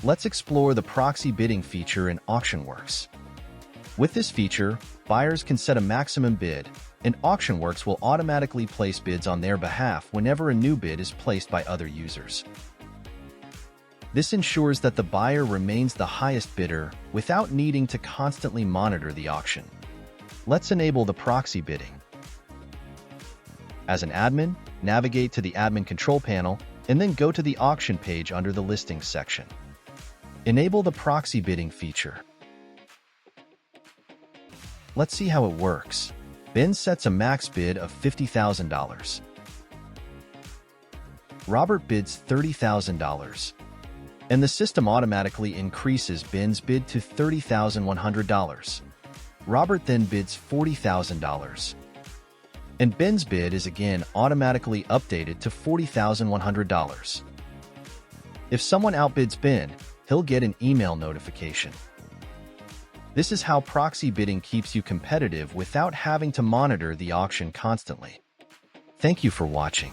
Let's explore the proxy bidding feature in AuctionWorx. With this feature, buyers can set a maximum bid, and AuctionWorx will automatically place bids on their behalf whenever a new bid is placed by other users. This ensures that the buyer remains the highest bidder without needing to constantly monitor the auction. Let's enable the proxy bidding. As an admin, navigate to the Admin Control panel and then go to the auction page under the Listings section. Enable the proxy bidding feature. Let's see how it works. Ben sets a max bid of $50,000. Robert bids $30,000. And the system automatically increases Ben's bid to $30,100. Robert then bids $40,000. And Ben's bid is again automatically updated to $40,100. If someone outbids Ben, he'll get an email notification. This is how proxy bidding keeps you competitive without having to monitor the auction constantly. Thank you for watching.